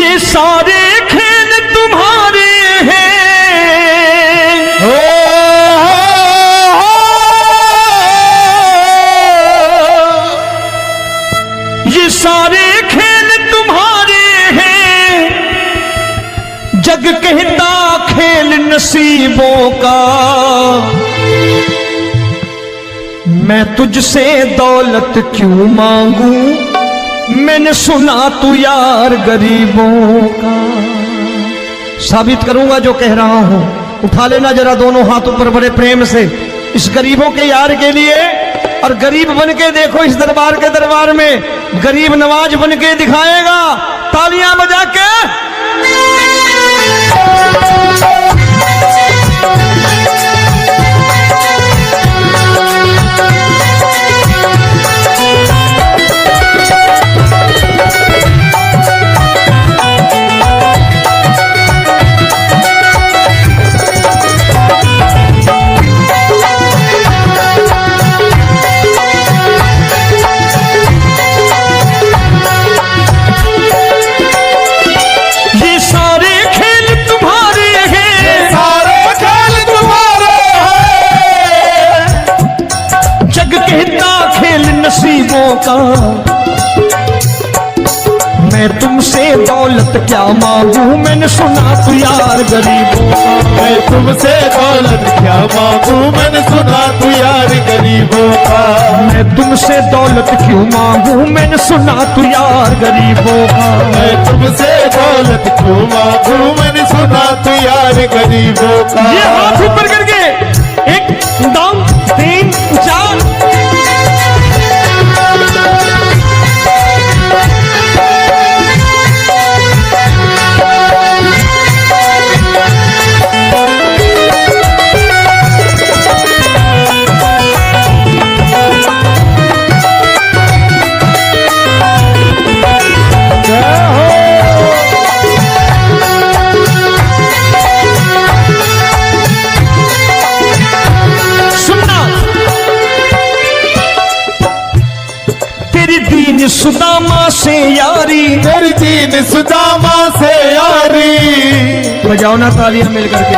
ये सारे खेल तुम्हारे हैं, ये सारे खेल तुम्हारे हैं, जग कहता खेल नसीबों का। मैं तुझसे दौलत क्यों मांगू, मैंने सुना तू यार गरीबों का। साबित करूंगा जो कह रहा हूं। उठा लेना जरा दोनों हाथ ऊपर बड़े प्रेम से इस गरीबों के यार के लिए। और गरीब बन के देखो इस दरबार के दरबार में गरीब नवाज बन के दिखाएगा, तालियां बजा के। नसीबों का मैं तुमसे दौलत क्या मांगू, मैंने सुना तू यार गरीबों का। मैं तुमसे दौलत क्या मांगू, मैंने सुना तू यार गरीबों का। मैं तुमसे दौलत क्यों मांगू, मैंने सुना तू यार गरीबों का। मैं तुमसे दौलत क्यों मांगू, मैंने सुना तू यार गरीबों का। ये हाथ ऊपर करके 1 2 3 4। सुदामा से यारी, तेरी दीन सुदामा से यारी। बजाओ ना तालियां मिल करके।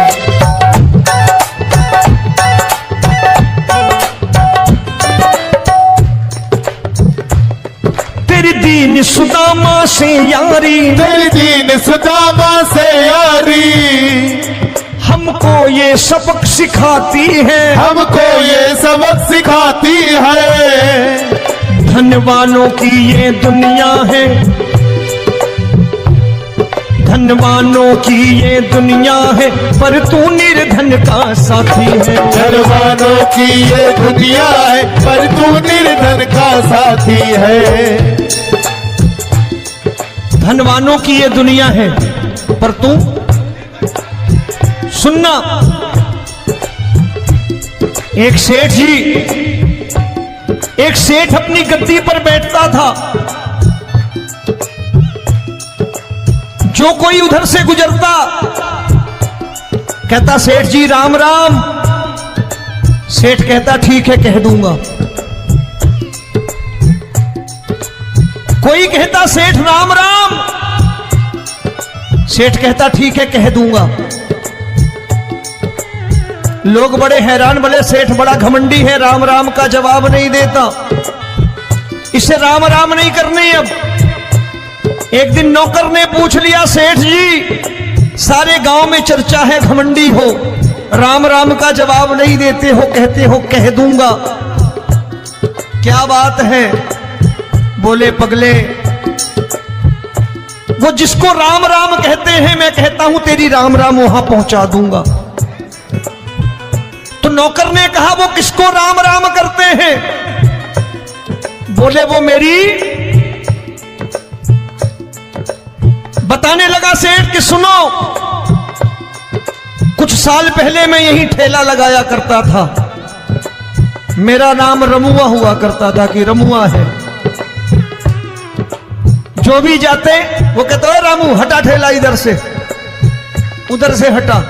तेरी दीन सुदामा से यारी, तेरी दीन सुदामा से यारी। हमको ये सबक सिखाती है, हमको ये सबक सिखाती है। धनवानों की ये दुनिया है, धनवानों की ये दुनिया है, पर तू निर्धन का साथी है। धनवानों की ये दुनिया है, पर तू निर्धन का साथी है। धनवानों की ये दुनिया है, पर तू सुनना। एक सेठ जी, एक सेठ अपनी गद्दी पर बैठता था। जो कोई उधर से गुजरता कहता सेठ जी राम राम। सेठ कहता ठीक है कह दूंगा। कोई कहता सेठ राम राम। सेठ कहता ठीक है कह दूंगा। लोग बड़े हैरान, बोले सेठ बड़ा घमंडी है, राम राम का जवाब नहीं देता, इसे राम राम नहीं करने। अब एक दिन नौकर ने पूछ लिया, सेठ जी सारे गांव में चर्चा है घमंडी हो, राम राम का जवाब नहीं देते हो, कहते हो कह दूंगा, क्या बात है? बोले पगले, वो जिसको राम राम कहते हैं मैं कहता हूं तेरी राम राम वहां पहुंचा दूंगा। तो नौकर ने कहा वो किसको राम राम करते हैं? बोले वो मेरी। बताने लगा सेठ कि सुनो, कुछ साल पहले मैं यही ठेला लगाया करता था, मेरा नाम रमुआ हुआ करता था कि रमुआ है। जो भी जाते वो कहते हैं रामू हटा ठेला इधर से, उधर से हटा।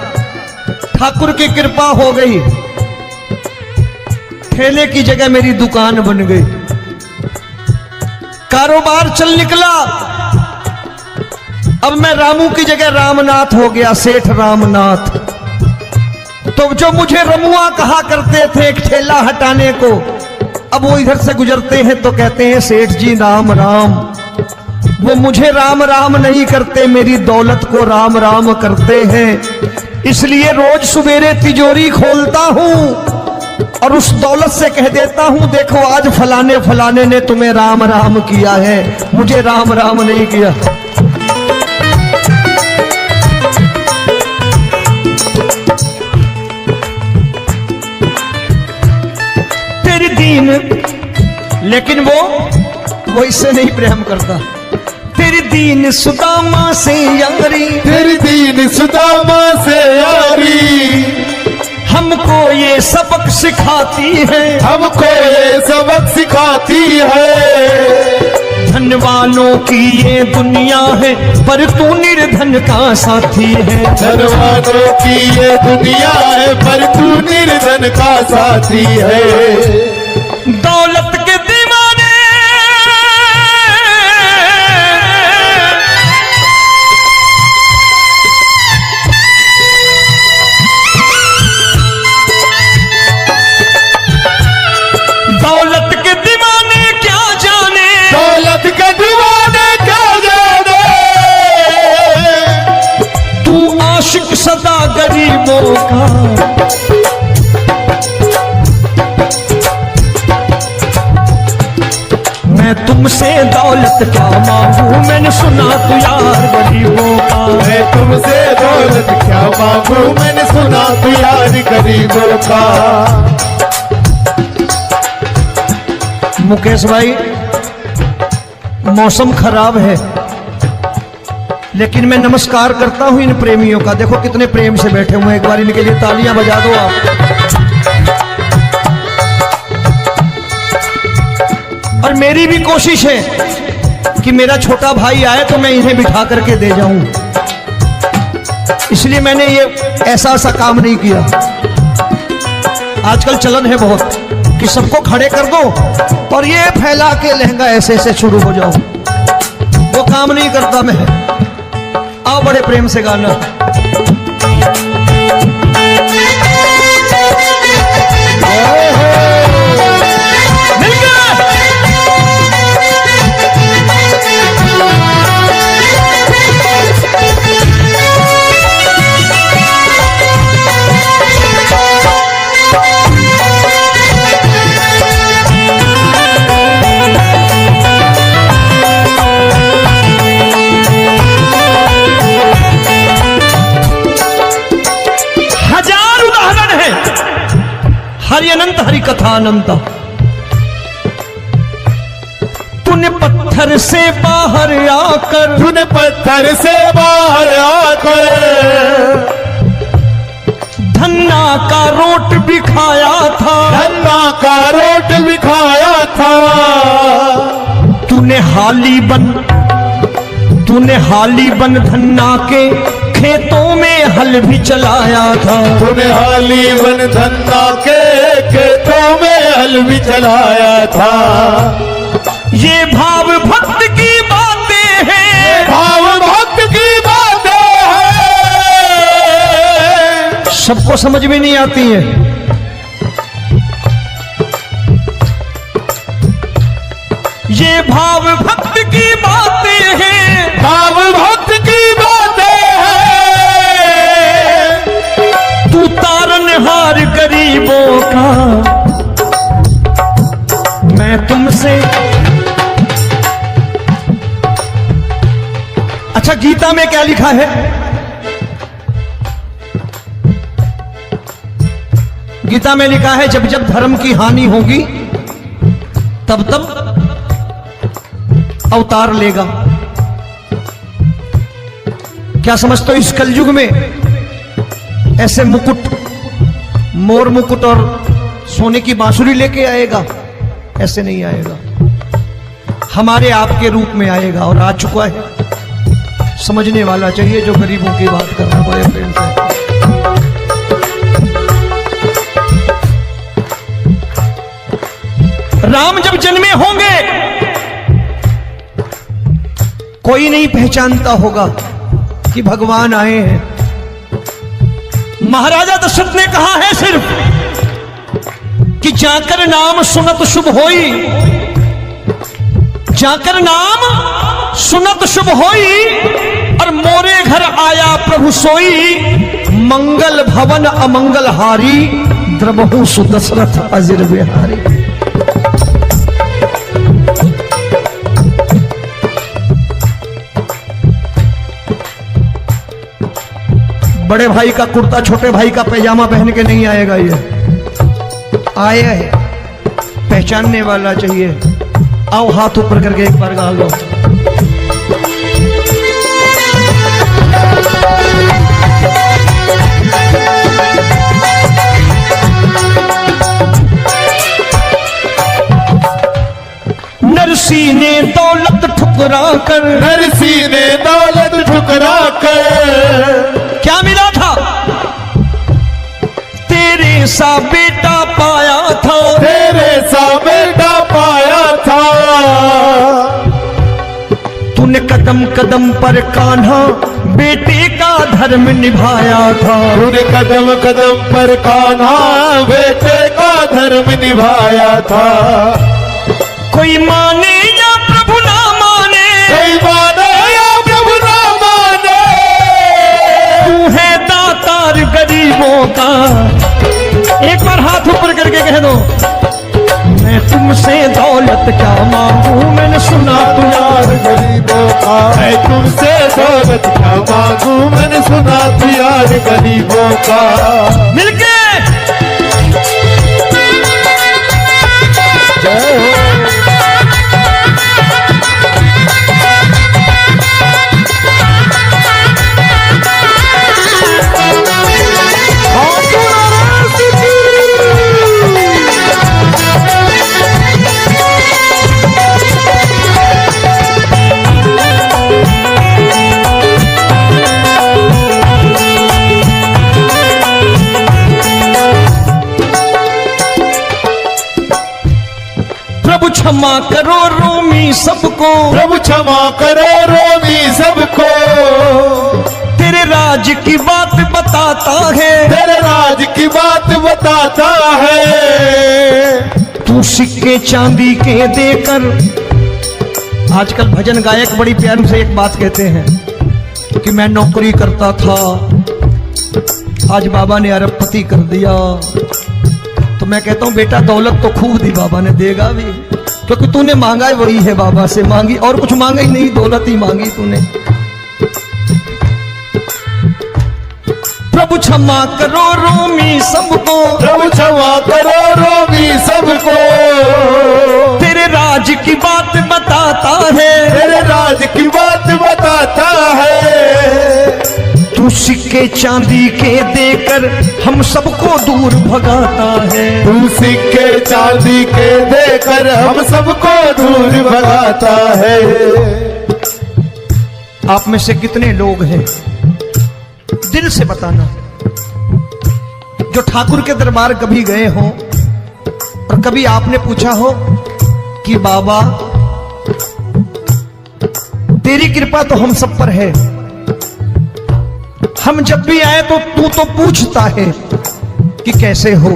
ठाकुर की कृपा हो गई, ठेले की जगह मेरी दुकान बन गई, कारोबार चल निकला। अब मैं रामू की जगह रामनाथ हो गया, सेठ रामनाथ। तो जो मुझे रमुआ कहा करते थे एक ठेला हटाने को, अब वो इधर से गुजरते हैं तो कहते हैं सेठ जी राम राम। वो मुझे राम राम नहीं करते, मेरी दौलत को राम राम करते हैं। इसलिए रोज सवेरे तिजोरी खोलता हूं और उस दौलत से कह देता हूं, देखो आज फलाने फलाने ने तुम्हें राम राम किया है, मुझे राम राम नहीं किया। तेरी दीन, लेकिन वो इससे नहीं प्रेम करता। तेरी दीन सुदामा से यारी, तेरी दीन सुदामा से यारी हमको ये सबक सिखाती है, हमको ये सबक सिखाती है। धन वालों की ये दुनिया है पर तू निर्धन का साथी है। धन वालों की ये दुनिया है पर तू निर्धन का साथी है। दौलत के दीवाने दौलत के दीवाने क्या जाने, दौलत के दीवाने क्या जाने। तू आशिक सदा गरीबों का। मैं तुमसे दौलत क्या मांगू, मैंने सुना तू यार गरीबों का। मैं तुमसे दौलत क्या मांगू, मैंने सुना तू यार गरीबों का। मुकेश भाई, मौसम खराब है लेकिन मैं नमस्कार करता हूं इन प्रेमियों का। देखो कितने प्रेम से बैठे हुए हैं, एक बार इनके लिए तालियां बजा दो आप। और मेरी भी कोशिश है कि मेरा छोटा भाई आए तो मैं इन्हें बिठा करके दे जाऊं, इसलिए मैंने ये ऐसा काम नहीं किया। आजकल चलन है बहुत कि सबको खड़े कर दो और ये फैला के लहंगा ऐसे ऐसे शुरू हो जाओ, वो काम नहीं करता मैं। आओ बड़े प्रेम से गाना। हरि अनंत हरि कथा अनंत। तूने पत्थर से बाहर आकर, तूने पत्थर से बाहर आकर धन्ना का रोट भी खाया था, धन्ना का रोट भी खाया था। तूने हाली बन धन्ना के खेतों में हल भी चलाया था। तूने हाली बन धन्ना के खेतों में हल भी चलाया था। ये भाव भक्त की बातें हैं, भाव भक्त की बातें हैं, सबको समझ में नहीं आती है। ये भाव भक्त की बातें हैं, भाव भक्त की बातें हैं। तू तारनहार गरीबों का, मैं तुमसे। अच्छा, गीता में क्या लिखा है? गीता में लिखा है जब जब धर्म की हानि होगी तब तब अवतार लेगा। क्या समझते हो, इस कलयुग में ऐसे मुकुट, मोर मुकुट और सोने की बांसुरी लेके आएगा? ऐसे नहीं आएगा, हमारे आपके रूप में आएगा और आ चुका है। समझने वाला चाहिए जो गरीबों की बात करना बड़े प्रेम से। राम जब जन्मे होंगे कोई नहीं पहचानता होगा, कि भगवान आए हैं। महाराजा दशरथ ने कहा है सिर्फ कि जाकर नाम सुनत शुभ होई, जाकर नाम सुनत शुभ होई, और मोरे घर आया प्रभु सोई, मंगल भवन अमंगल हारी, द्रबहु सुदशरथ अजिर बिहारी। बड़े भाई का कुर्ता छोटे भाई का पैजामा पहन के नहीं आएगा, ये आया है पहचानने वाला चाहिए। आओ हाथ ऊपर करके एक बार गा लो। नरसी ने दौलत ठुकरा कर, नरसी ने दौलत ठुकरा कर, क्या मिला था? तेरे सा बेटा पाया था, तेरे सा बेटा पाया था। तूने कदम कदम पर कान्हा बेटे का धर्म निभाया था, तूने कदम कदम पर कान्हा बेटे का धर्म निभाया था। कोई माने या प्रभु ना माने, कोई माने या प्रभु ना माने, तू है दातार गरीबों का। एक बार हाथ ऊपर करके कह दो, मैं तुमसे दौलत क्या मांगू, मैंने सुना तू यार गरीबों का। मैं तुमसे दौलत क्या मांगू, मैंने सुना तू यार गरीबों का। मिलके क्षमा करो रोमी सबको, प्रभु क्षमा करो रोमी सबको। तेरे राज की बात बताता है, तेरे राज की बात बताता है। तू सिक्के चांदी के देकर, आजकल भजन गायक बड़ी प्यार से एक बात कहते हैं कि मैं नौकरी करता था, आज बाबा ने अरबपति कर दिया। तो मैं कहता हूं बेटा दौलत तो खूब दी बाबा ने, देगा भी, क्योंकि तूने मांगा वही है बाबा से, मांगी और कुछ मांगा ही नहीं, दौलत ही मांगी तूने। प्रभु क्षमा करो रोमी सबको, प्रभु क्षमा करो रोमी सबको। तेरे राज की बात बताता है, तेरे राज की बात बताता है। तू सिक्के चांदी के देकर हम सबको दूर भगाता है, तू सिक्के चांदी के देकर हम सबको दूर भगाता है। आप में से कितने लोग हैं, दिल से बताना, जो ठाकुर के दरबार कभी गए हो और कभी आपने पूछा हो कि बाबा तेरी कृपा तो हम सब पर है, हम जब भी आए तो तू तो पूछता है कि कैसे हो,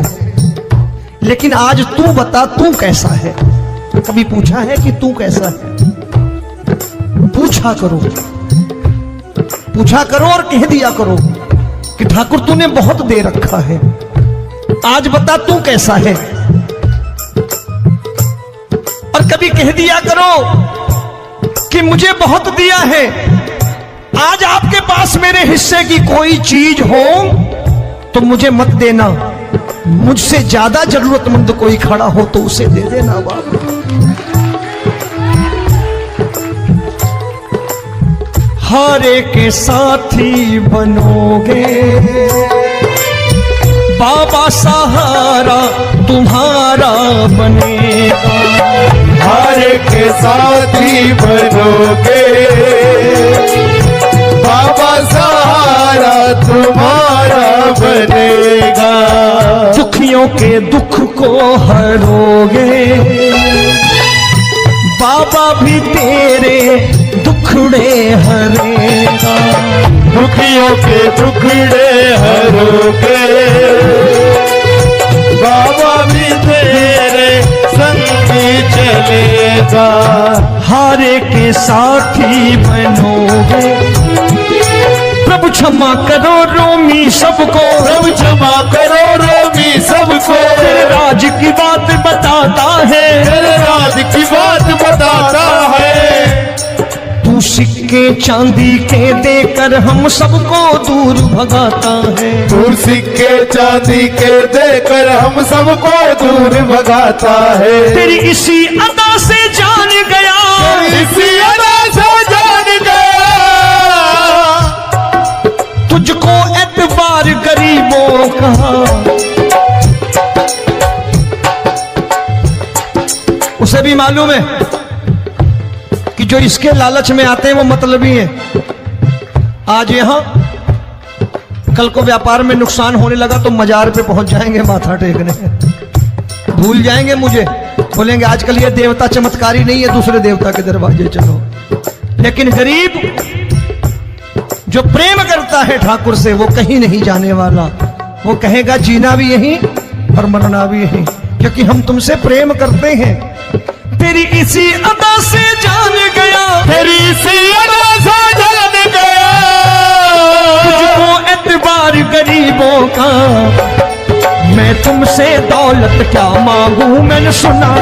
लेकिन आज तू बता तू कैसा है। कभी पूछा है कि तू कैसा है? पूछा करो, पूछा करो और कह दिया करो कि ठाकुर तूने बहुत दे रखा है, आज बता तू कैसा है। और कभी कह दिया करो कि मुझे बहुत दिया है, आज आपके पास मेरे हिस्से की कोई चीज हो तो मुझे मत देना, मुझसे ज्यादा जरूरतमंद कोई खड़ा हो तो उसे दे देना बाबा। हारे के साथी बनोगे बाबा, सहारा तुम्हारा बनेगा। हारे के साथी बनोगे बाबा, सहारा तुम्हारा बनेगा। दुखियों के दुख को हरोगे बाबा, भी तेरे दुखड़े हरेगा। दुखियों के टुकड़े हरोगे, बाबा भी तेरे संगी चलेगा। हारे के साथी बनोगे, प्रभु क्षमा करो रोमी सबको, प्रभु क्षमा करो रोमी सबको। तेरे राज की बात बताता है, तेरे राज की बात बताता है। तू सिक्के चांदी के देकर हम सबको दूर भगाता है। दूर सिक्के चांदी के देकर हम सबको दूर भगाता है। तेरी इसी अदा से जान गया, इसी अदा से जान गया, तुझको एतबार गरीबों का। उसे भी मालूम है कि जो इसके लालच में आते हैं वो मतलबी हैं। आज यहां कल को व्यापार में नुकसान होने लगा तो मजार पे पहुंच जाएंगे माथा टेकने, भूल जाएंगे मुझे, बोलेंगे आजकल ये देवता चमत्कारी नहीं है, दूसरे देवता के दरवाजे चलो। लेकिन गरीब जो प्रेम करता है ठाकुर से वो कहीं नहीं जाने वाला, वो कहेगा जीना भी यहीं और मरना भी यहीं, क्योंकि हम तुमसे प्रेम करते हैं। तेरी इसी अदा से जान गया, तेरी इसी अदा से जान गया, तुझको एतबार गरीबों का। मैं तुमसे दौलत क्या मांगू, मैंने सुना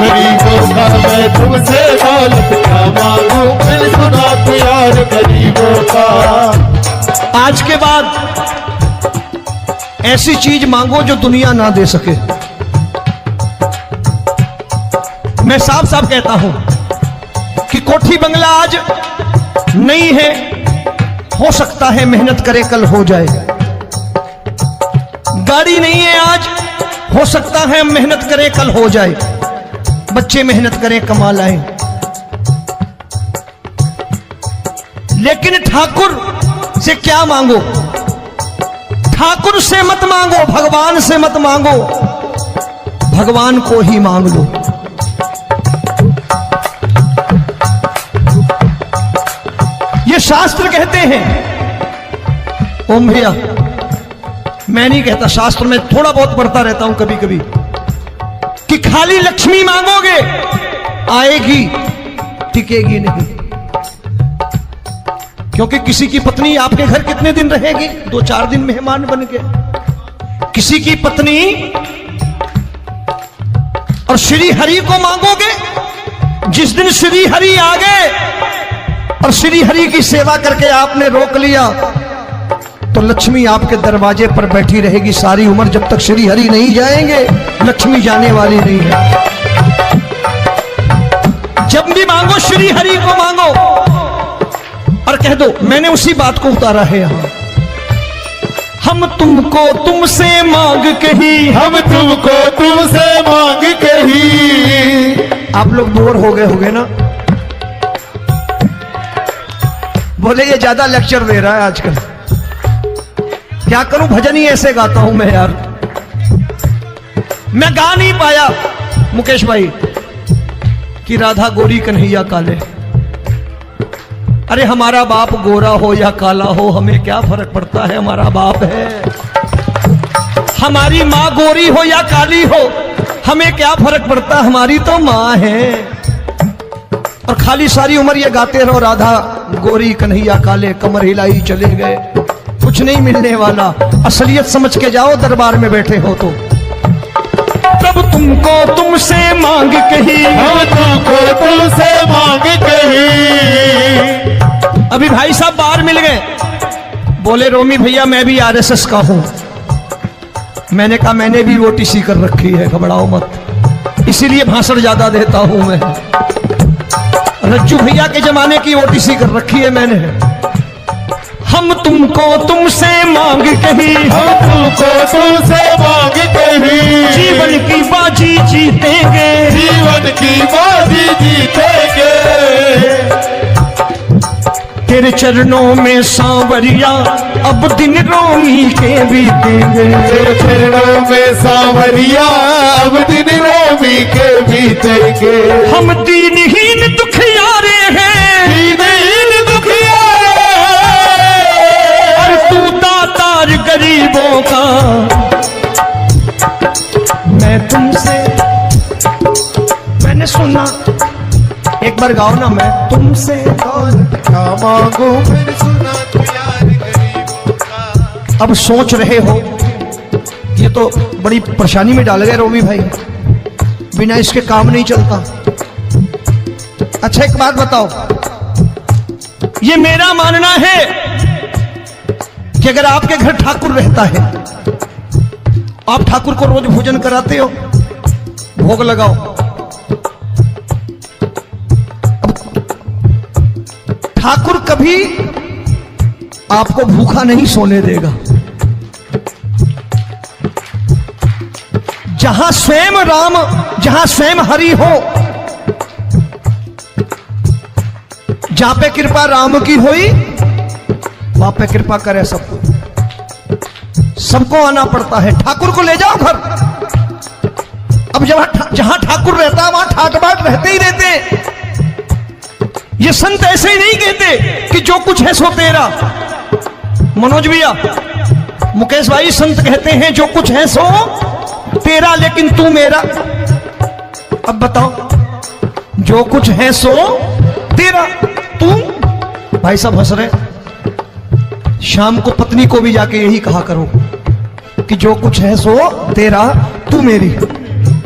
गरीबों का। मैं तुमसे दौलत क्या मांगू, मैंने सुना तो यार गरीबों का। आज के बाद ऐसी चीज मांगो जो दुनिया ना दे सके। मैं साफ साफ कहता हूं कि कोठी बंगला आज नहीं है, हो सकता है मेहनत करे कल हो जाए। गाड़ी नहीं है आज, हो सकता है मेहनत करें कल हो जाए। बच्चे मेहनत करें कमा लाएं, लेकिन ठाकुर से क्या मांगो? ठाकुर से मत मांगो, भगवान से मत मांगो, भगवान को ही मांग लो। ये शास्त्र कहते हैं। ओम भैया, मैं नहीं कहता, शास्त्र में थोड़ा बहुत पढ़ता रहता हूं कभी कभी, कि खाली लक्ष्मी मांगोगे आएगी, टिकेगी नहीं। क्योंकि किसी की पत्नी आपके घर कितने दिन रहेगी? 2-4 दिन मेहमान बन के। किसी की पत्नी और श्री हरि को मांगोगे, जिस दिन श्री हरि आ गए और श्री हरि की सेवा करके आपने रोक लिया तो लक्ष्मी आपके दरवाजे पर बैठी रहेगी सारी उम्र। जब तक श्री हरि नहीं जाएंगे लक्ष्मी जाने वाली नहीं है। जब भी मांगो श्री हरि को मांगो और कह दो मैंने उसी बात को उतारा है यहां। हम तुमको तुमसे मांग कही, हम तुमको तुमसे मांग कही। आप लोग बोर हो गए ना? बोले ये ज्यादा लेक्चर दे रहा है आजकल। क्या करूं, भजन ही ऐसे गाता हूं मैं यार। मैं गा नहीं पाया मुकेश भाई कि राधा गोरी कन्हैया काले। अरे हमारा बाप गोरा हो या काला हो हमें क्या फर्क पड़ता है, हमारा बाप है। हमारी माँ गोरी हो या काली हो हमें क्या फर्क पड़ता, हमारी तो माँ है। और खाली सारी उम्र ये गाते रहो राधा गोरी कन्हैया काले, कमर हिलाई चले गए, कुछ नहीं मिलने वाला। असलियत समझ के जाओ दरबार में बैठे हो तो। प्रभु तुमको तुमसे मांग कही, हम तुमको तुमसे मांग कही। अभी भाई साहब बाहर मिल गए, बोले रोमी भैया मैं भी आरएसएस का हूं। मैंने कहा मैंने भी ओटीसी कर रखी है, घबराओ मत, इसीलिए भाषण ज्यादा देता हूं मैं। रज्जू भैया के जमाने की ओटीसी कर रखी है मैंने। हम तुमको तुमसे मांग कही, हम तुमको तुमसे मांग कही। जीवन की बाजी जीतेंगे, जीवन की बाजी जीतेंगे। तेरे चरणों में सांवरिया अब दिन रोमी के बीतेंगे। तेरे चरणों में सांवरिया अब दिन रोमी के बीतेंगे। हम दीनहीन दुखियारे हैं, दीनहीन दुखियारे हैं, गरीबों का। मैं तुमसे, मैंने सुना, एक बार गाओ ना, मैं तुमसे दौलत क्या मांगू मैंने सुना तू यार गरीबों का। अब सोच रहे हो ये तो बड़ी परेशानी में डाल गए रोमी भाई, बिना इसके काम नहीं चलता। अच्छा एक बात बताओ, ये मेरा मानना है कि अगर आपके घर ठाकुर रहता है, आप ठाकुर को रोज भोजन कराते हो, भोग लगाओ, ठाकुर कभी आपको भूखा नहीं सोने देगा। जहां स्वयं राम, जहां स्वयं हरि हो, जहां पे कृपा राम की हुई, वहां पे कृपा करे सबको। सबको आना पड़ता है, ठाकुर को ले जाओ घर। अब जहां ठाकुर रहता है वहां ठाट बाट रहते ही रहते हैं। ये संत ऐसे ही नहीं कहते कि जो कुछ है सो तेरा। मनोज भैया, मुकेश भाई, संत कहते हैं जो कुछ है सो तेरा लेकिन तू मेरा। अब बताओ, जो कुछ है सो तेरा, तू। भाई साहब हंस रहे। शाम को पत्नी को भी जाके यही कहा करो कि जो कुछ है सो तेरा, तू मेरी।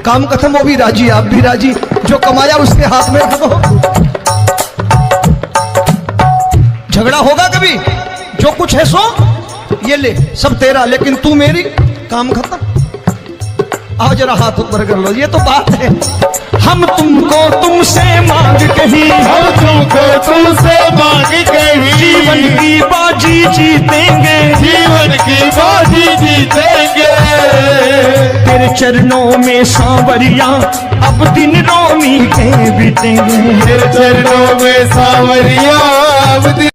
काम खत्म, वो भी राजी, आप भी राजी, जो कमाया उसके हाथ में रख दो। झगड़ा होगा कभी? जो कुछ है सो ये ले, सब तेरा लेकिन तू मेरी, काम खत्म। आओ जरा हाथ ऊपर कर लो, ये तो बात है। हम तुमको तुमसे मांग कहीं, हम तुमको तुमसे मांग कहीं, जीवन की बाजी जीतेंगे, जीवन की बाजी जीतेंगे। तेरे चरणों में सांवरिया अब दिन रोमी के बीतेंगे। तेरे चरणों में सांवरिया अब दिन।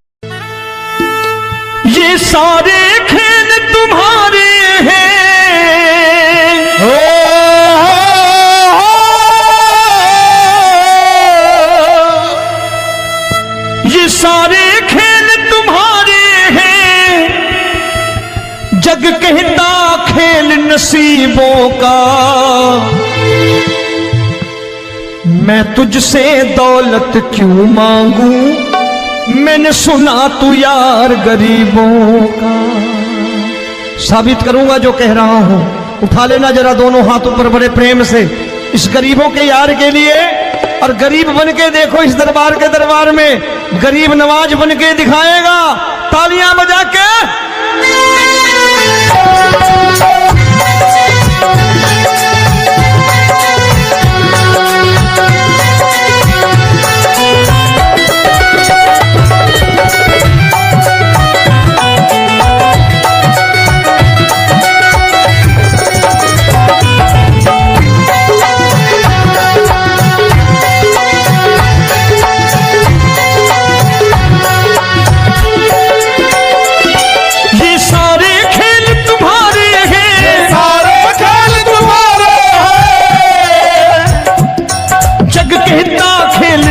ये सारे खेल तुम्हारे हैं, ये सारे खेल तुम्हारे हैं। जग कहता खेल नसीबों का। मैं तुझसे दौलत क्यों मांगू, मैंने सुना तू यार गरीबों का। साबित करूंगा जो कह रहा हूं। उठा लेना जरा दोनों हाथ ऊपर बड़े प्रेम से, इस गरीबों के यार के लिए। और गरीब बन के देखो इस दरबार के दरबार में, गरीब नवाज बन के दिखाएगा, तालियां बजा के।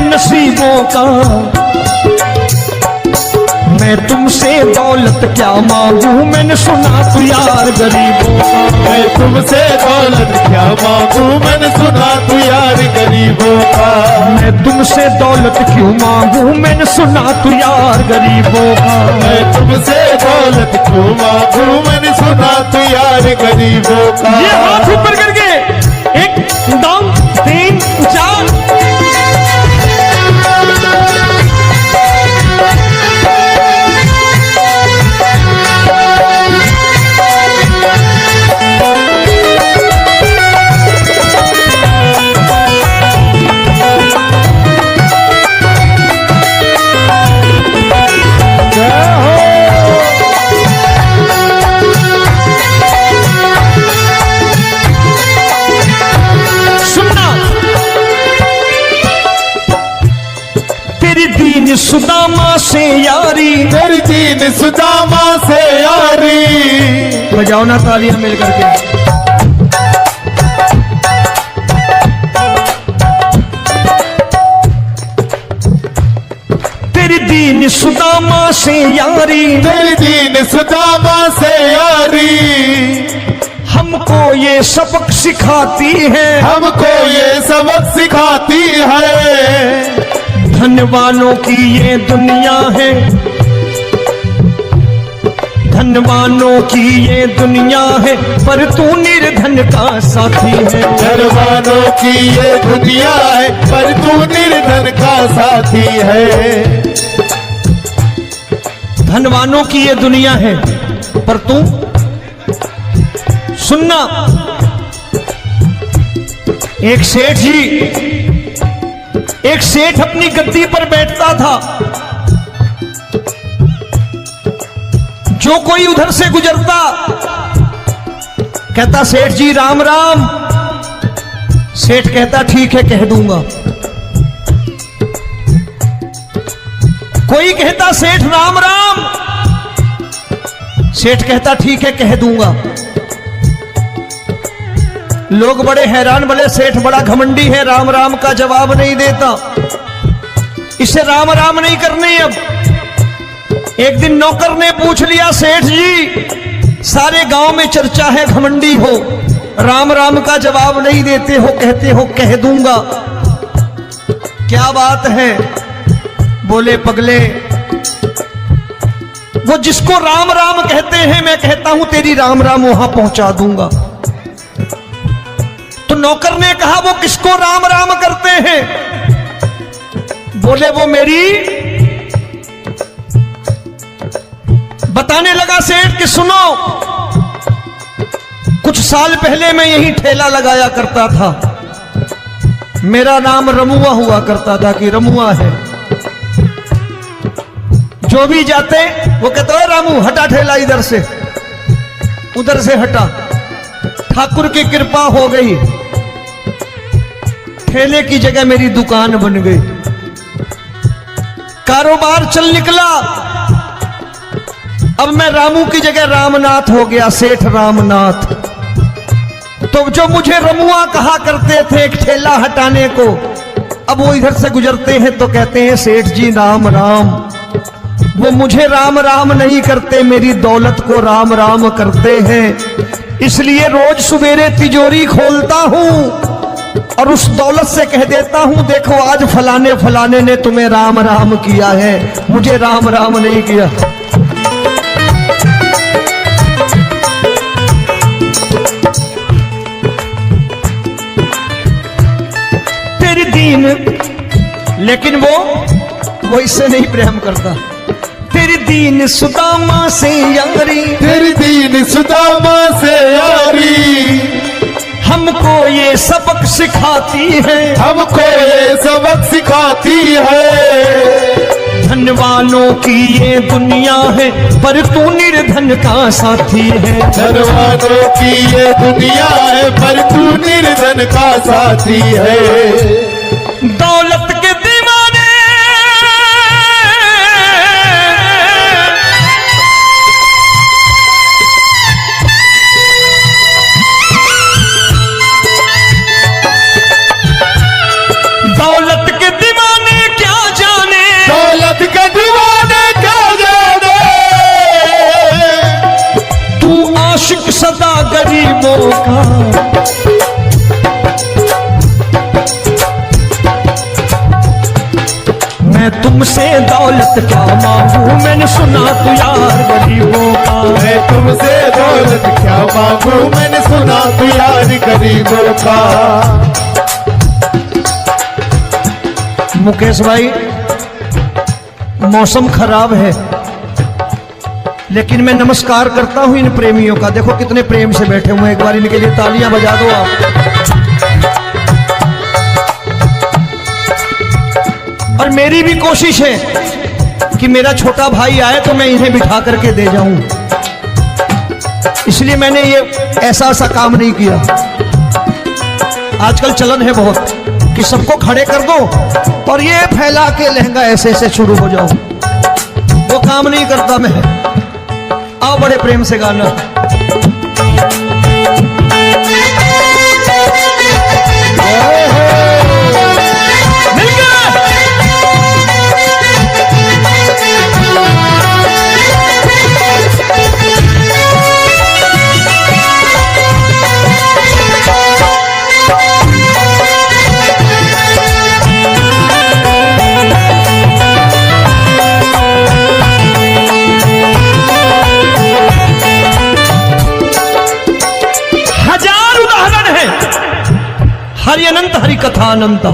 नसीबों का। मैं तुमसे दौलत क्या मांगू, मैंने सुना तू यार गरीबों का। मैं तुमसे दौलत क्या मांगू, मैंने सुना तू यार गरीबों का। मैं तुमसे दौलत क्यों मांगू, मैंने सुना तू यार गरीबों का। मैं तुमसे दौलत क्यों मांगू, मैंने सुना तू यार गरीबों का। ये हाथ ऊपर करके, एक दो तीन चार। सुदामा से यारी, तेरी दीन सुदामा से यारी। बजाओ ना तालियां मिल करके। तेरी दीन सुदामा से यारी, तेरी दीन सुदामा से यारी हमको ये सबक सिखाती है, हमको ये सबक सिखाती है। धनवानों की ये दुनिया है, धनवानों की ये दुनिया है, पर तू निर्धन का साथी है। धनवानों की ये दुनिया है, पर तू निर्धन का साथी है। धनवानों की ये दुनिया है, पर तू सुनना। एक सेठ जी, एक सेठ अपनी गद्दी पर बैठता था। जो कोई उधर से गुजरता कहता सेठ जी राम राम। सेठ कहता ठीक है कह दूंगा। कोई कहता सेठ राम राम। सेठ कहता ठीक है कह दूंगा। लोग बड़े हैरान, बोले सेठ बड़ा घमंडी है, राम राम का जवाब नहीं देता, इसे राम राम नहीं करने। अब एक दिन नौकर ने पूछ लिया सेठ जी सारे गांव में चर्चा है घमंडी हो, राम राम का जवाब नहीं देते हो, कहते हो कह दूंगा, क्या बात है? बोले पगले वो जिसको राम राम कहते हैं मैं कहता हूं तेरी राम राम वहां पहुंचा दूंगा। तो नौकर ने कहा वो किसको राम राम करते हैं? बोले वो मेरी। बताने लगा सेठ कि सुनो, कुछ साल पहले मैं यही ठेला लगाया करता था, मेरा नाम रमुआ हुआ करता था कि रमुआ है। जो भी जाते वो कहते हैं रामू हटा ठेला इधर से, उधर से हटा। ठाकुर की कृपा हो गई, ठेले की जगह मेरी दुकान बन गई, कारोबार चल निकला। अब मैं रामू की जगह रामनाथ हो गया, सेठ रामनाथ। तो जो मुझे रमुआ कहा करते थे एक ठेला हटाने को, अब वो इधर से गुजरते हैं तो कहते हैं सेठ जी राम राम। वो मुझे राम राम नहीं करते, मेरी दौलत को राम राम करते हैं। इसलिए रोज सवेरे तिजोरी खोलता हूं और उस दौलत से कह देता हूं देखो आज फलाने फलाने ने तुम्हें राम राम किया है, मुझे राम राम नहीं किया। तेरी दीन, लेकिन वो इससे नहीं प्रेम करता। तेरी दीन सुदामा से यारी, तेरी दीन सुदामा से यारी हमको ये सबक सिखाती है, हमको ये सबक सिखाती है। धनवानों की ये दुनिया है, पर तू निर्धन का साथी है। धनवानों की ये दुनिया है, पर तू निर्धन का साथी है। दौलत के दीवाने दौलत के दीवाने क्या जाने, दौलत के दीवाने क्या जाने। तू आशिक सदा गरीबों का। मैं तुमसे दौलत क्या मांगू, मैंने सुना तू यार गरीबों का। मैं तुमसे दौलत क्या मांगू, मैंने सुना तू यार गरीबों का। मुकेश भाई मौसम खराब है, लेकिन मैं नमस्कार करता हूं इन प्रेमियों का। देखो कितने प्रेम से बैठे हुए हैं, एक बार इनके लिए तालियां बजा दो आप। और मेरी भी कोशिश है कि मेरा छोटा भाई आए तो मैं इन्हें बिठा करके दे जाऊं, इसलिए मैंने ये ऐसा काम नहीं किया। आजकल चलन है बहुत कि सबको खड़े कर दो और ये फैला के लहंगा ऐसे ऐसे शुरू हो जाओ, वो काम नहीं करता मैं। आओ बड़े प्रेम से गाना। मिल गया। कथा अनंता।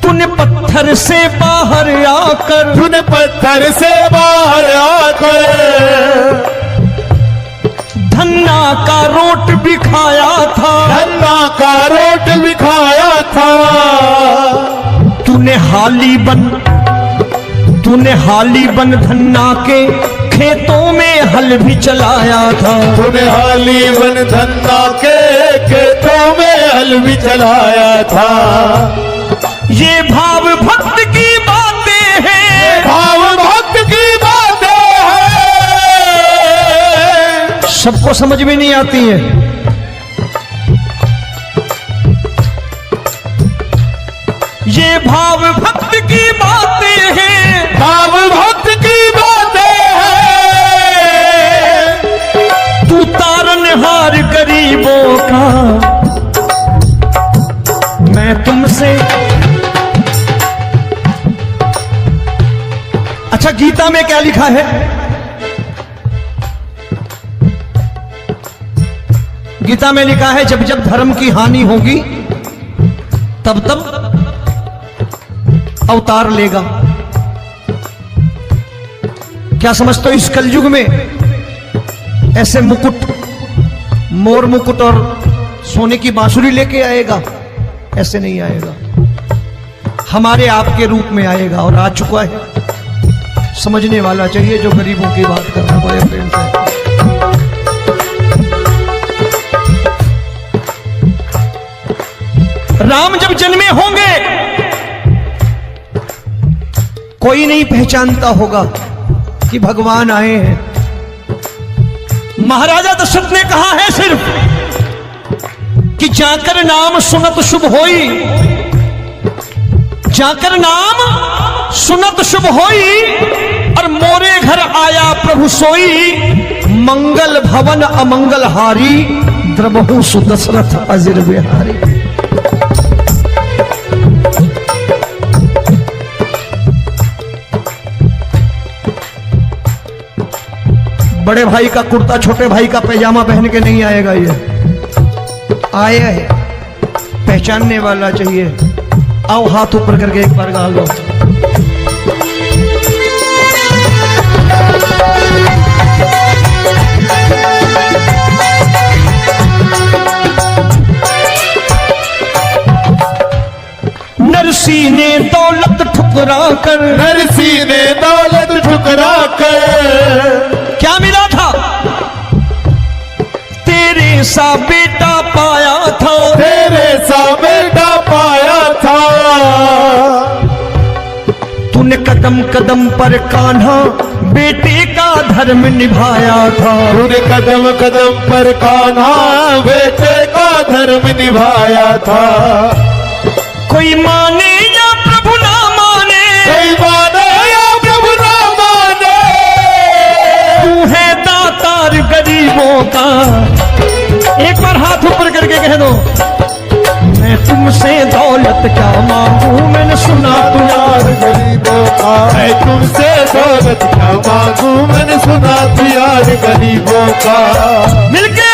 तूने पत्थर से बाहर आकर, तूने पत्थर से बाहर आकर धन्ना का रोट भी खाया था, धन्ना का रोट भी खाया था। तूने हाली बन धन्ना के खेतों में हल भी चलाया था। तूने हाली बन धन्ना के खेतों में हल भी चलाया था। ये भाव भक्त की बातें हैं, भाव भक्त की बातें हैं। सबको समझ में नहीं आती है। ये भाव भक्त की बातें हैं, भाव भक्त की बातें हैं। तू तारनहार गरीबों का, मैं तुमसे। अच्छा, गीता में क्या लिखा है? गीता में लिखा है जब जब धर्म की हानि होगी तब तब अवतार लेगा। क्या समझते हो इस कलयुग में ऐसे मुकुट, मोर मुकुट और सोने की बांसुरी लेके आएगा? ऐसे नहीं आएगा, हमारे आपके रूप में आएगा और आ चुका है। समझने वाला चाहिए जो गरीबों की बात कर रहा है बड़े प्रेम से। राम जब जन्मे होंगे कोई नहीं पहचानता होगा कि भगवान आए हैं। महाराजा दशरथ ने कहा है सिर्फ कि जाकर नाम सुनत शुभ होई, जाकर नाम सुनत शुभ होई, और मोरे घर आया प्रभु सोई, मंगल भवन अमंगल हारी, द्रबहु सुदशरथ अजिर बिहारी। बड़े भाई का कुर्ता छोटे भाई का पैजामा पहन के नहीं आएगा, ये आया है, पहचानने वाला चाहिए। आओ हाथ ऊपर करके एक बार गा लो। नरसी ने दौलत ठुकरा कर, नरसी ने दौलत ठुकरा कर क्या मिला था? तेरे सा बेटा पाया था, तेरे सा बेटा पाया था। तूने कदम कदम पर कान्हा बेटे का धर्म निभाया था। तूने कदम कदम पर कान्हा बेटे का धर्म निभाया था। कोई माने या प्रभु ना माने, कोई माने या प्रभु ना माने, तू है दातार गरीबों का। एक बार हाथ ऊपर करके कह दो, मैं तुमसे दौलत क्या मांगू, मैंने सुना तू यार गरीबों का। मैं तुमसे दौलत क्या मांगू, मैंने सुना तू यार गरीबों का। मिलके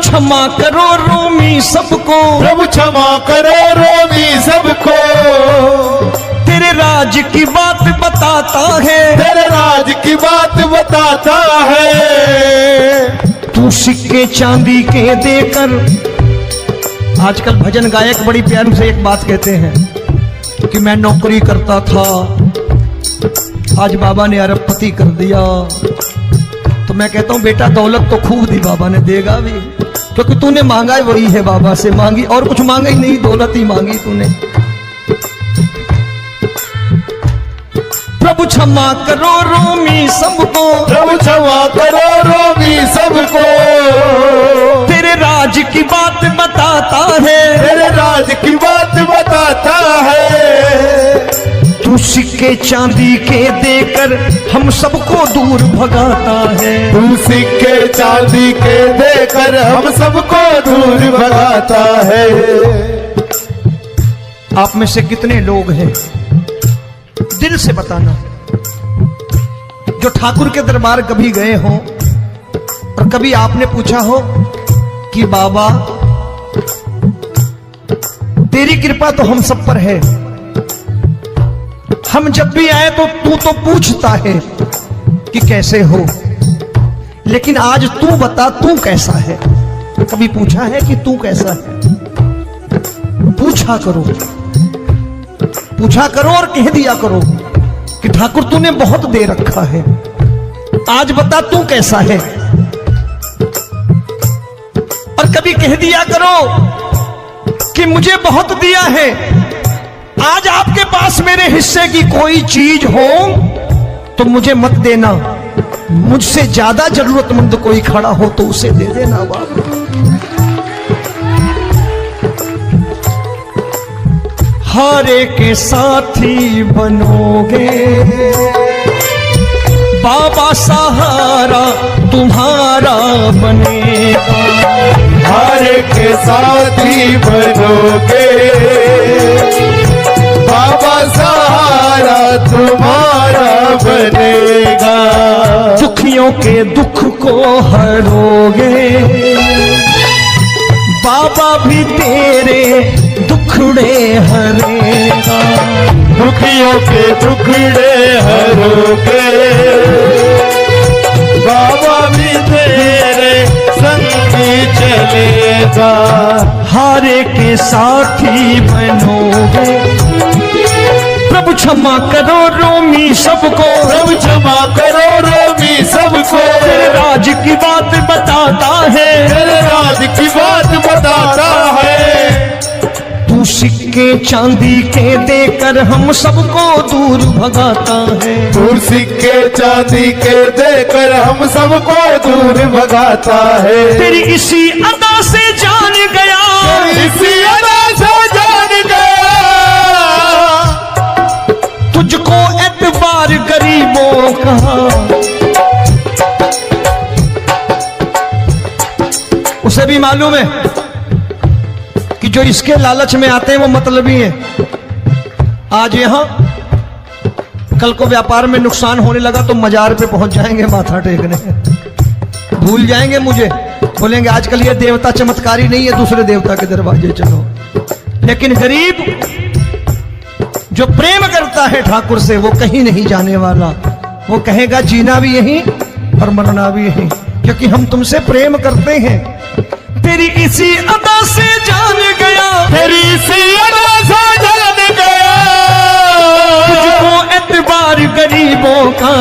क्षमा करो रोमी सबको, प्रभु क्षमा करो रोमी सबको। तेरे राज की बात बताता है, तेरे राज की बात बताता है। तू सिक्के चांदी के देकर, आजकल भजन गायक बड़ी प्यार से एक बात कहते हैं कि मैं नौकरी करता था, आज बाबा ने अरबपति कर दिया। तो मैं कहता हूं बेटा दौलत तो खूब दी बाबा ने, देगा भी, क्योंकि तूने मांगा ही वही है, बाबा से मांगी और कुछ मांगा ही नहीं, दौलत ही मांगी तूने। प्रभु क्षमा करो रोमी सबको, प्रभु क्षमा करो रोमी सबको। तेरे राज की बात बताता है, तेरे राज की बात बताता है। तू सिक्के चांदी के देकर हम सबको दूर भगाता है। तू सिक्के चांदी के देकर हम सबको दूर भगाता है। आप में से कितने लोग हैं, दिल से बताना, जो ठाकुर के दरबार कभी गए हो और कभी आपने पूछा हो कि बाबा तेरी कृपा तो हम सब पर है, हम जब भी आए तो तू तो पूछता है कि कैसे हो, लेकिन आज तू बता तू कैसा है। कभी पूछा है कि तू कैसा है? पूछा करो, पूछा करो और कह दिया करो कि ठाकुर तूने बहुत दे रखा है, आज बता तू कैसा है। और कभी कह दिया करो कि मुझे बहुत दिया है, आज आपके पास मेरे हिस्से की कोई चीज हो तो मुझे मत देना, मुझसे ज्यादा जरूरतमंद कोई खड़ा हो तो उसे दे देना बाबा। हारे के साथी बनोगे बाबा, सहारा तुम्हारा बनेगा। हारे के साथी बनोगे बाबा, सहारा तुम्हारा बनेगा। दुखियों के दुख को हरोगे बाबा, भी तेरे दुखड़े हरेगा। दुखियों के दुखड़े हरोगे बाबा, भी तेरे संगी चलेगा। हारे के साथी बनोगे, प्रभु क्षमा करो रोमी सबको, प्रभु क्षमा करो रोमी सबको। तेरे राज की बात बताता है, तेरे राज की बात बताता है। तू सिक्के चांदी के देकर हम सबको दूर भगाता है। तू सिक्के चांदी के देकर हम सबको दूर भगाता है। तेरी इसी अदा से जान गया, इसी अदा से जान गया, तुझको एतबार गरीबों का। उसे भी मालूम है कि जो इसके लालच में आते हैं वो मतलबी हैं। आज यहां कल को व्यापार में नुकसान होने लगा तो मजार पे पहुंच जाएंगे माथा टेकने, भूल जाएंगे मुझे, बोलेंगे आजकल ये देवता चमत्कारी नहीं है, दूसरे देवता के दरवाजे चलो। लेकिन गरीब जो प्रेम करता है ठाकुर से वो कहीं नहीं जाने वाला, वो कहेगा जीना भी यहीं और मरना भी यहीं, क्योंकि हम तुमसे प्रेम करते हैं। तेरी इसी अदा से जान गया, तेरी इसी अदा से जान गया, तुझको एतबार गरीबों का।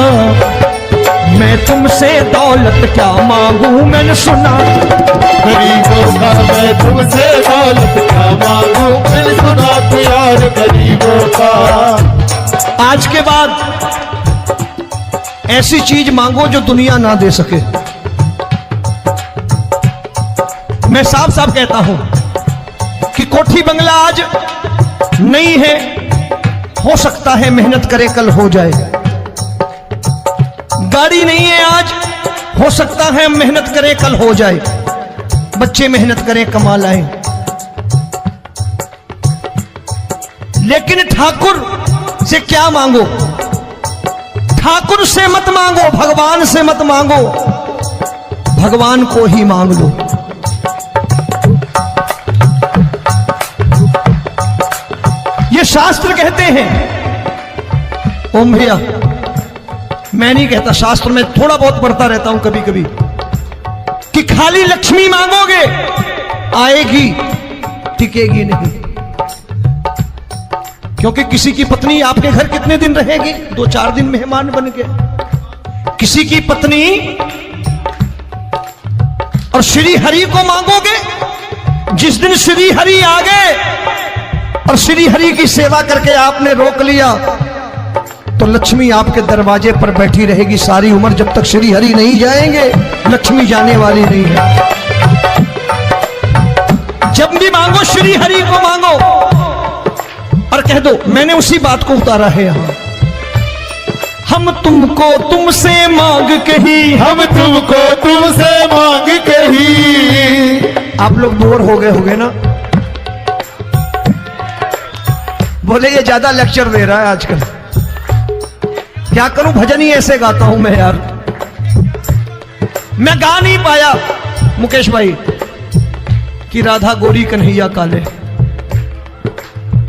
मैं तुमसे दौलत क्या मांगू, मैंने सुना गरीबों का मैं तुमसे दौलत क्या मांगू, मैंने सुना प्यार गरीबों का। आज के बाद ऐसी चीज मांगो जो दुनिया ना दे सके। मैं साफ साफ कहता हूं कि कोठी बंगला आज नहीं है, हो सकता है मेहनत करे कल हो जाए। गाड़ी नहीं है आज, हो सकता है मेहनत करे कल हो जाए। बच्चे मेहनत करें कमा लाएं, लेकिन ठाकुर से क्या मांगो? ठाकुर से मत मांगो, भगवान से मत मांगो, भगवान को ही मांग लो। ये शास्त्र कहते हैं। ओम भैया, मैं नहीं कहता, शास्त्र में थोड़ा बहुत पढ़ता रहता हूं कभी कभी, कि खाली लक्ष्मी मांगोगे आएगी, टिकेगी नहीं। क्योंकि किसी की पत्नी आपके घर कितने दिन रहेगी? 2-4 दिन मेहमान बन के। किसी की पत्नी और श्री हरि को मांगोगे, जिस दिन श्री हरि आ गए और श्री हरि की सेवा करके आपने रोक लिया, तो लक्ष्मी आपके दरवाजे पर बैठी रहेगी सारी उम्र, जब तक श्री हरि नहीं जाएंगे लक्ष्मी जाने वाली नहीं है। जब भी मांगो श्री हरि को मांगो और कह दो मैंने उसी बात को उतारा है यहां। हम तुमको तुमसे मांग कही, हम तुमको तुमसे मांग कही। आप लोग बोर हो गए होंगे ना, बोले ये ज्यादा लेक्चर दे रहा है आजकल। क्या करूं, भजन ही ऐसे गाता हूं मैं यार। मैं गा नहीं पाया मुकेश भाई कि राधा गोरी कन्हैया काले।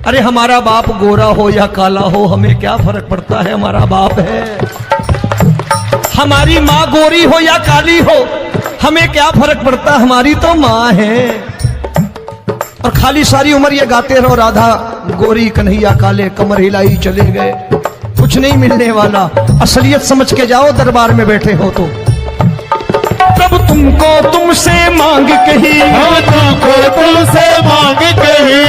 अरे हमारा बाप गोरा हो या काला हो हमें क्या फर्क पड़ता है, हमारा बाप है। हमारी माँ गोरी हो या काली हो हमें क्या फर्क पड़ता, हमारी तो माँ है। और खाली सारी उम्र ये गाते रहो राधा गोरी कन्हैया काले, कमर हिलाई चले गए, कुछ नहीं मिलने वाला। असलियत समझ के जाओ दरबार में बैठे हो तो। तब तुमको तुमसे मांग कही, हम तुमको तुमसे मांग कही।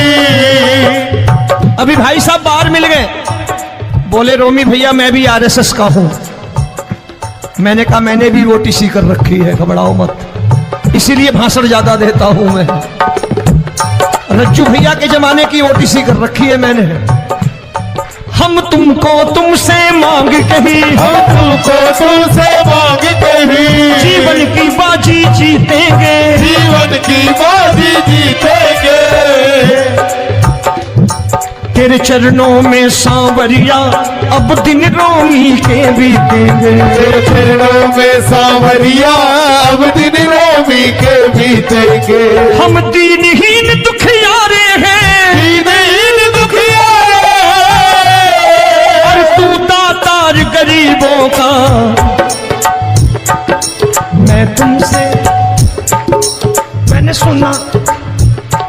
अभी भाई साहब बाहर मिल गए, बोले रोमी भैया मैं भी आरएसएस का हूं। मैंने कहा मैंने भी ओटीसी कर रखी है, घबराओ मत, इसीलिए भाषण ज्यादा देता हूं मैं। रज्जू भैया के जमाने की ओटीसी कर रखी है मैंने। हम तुमको तुमसे मांग कही, हम तुमको तुमसे मांग कही। जीवन की बाजी जीतेंगे, जीवन की बाजी जीतेंगे। तेरे चरणों में सांवरिया अब दिन रोमी के बीतेंगे। तेरे चरणों में सांवरिया अब दिन रोमी के बीतेंगे। हम दीनहीन दुखियारे हैं, दीनहीन दुखियारे, और तू दातार गरीबों का। मैं तुमसे, मैंने सुना,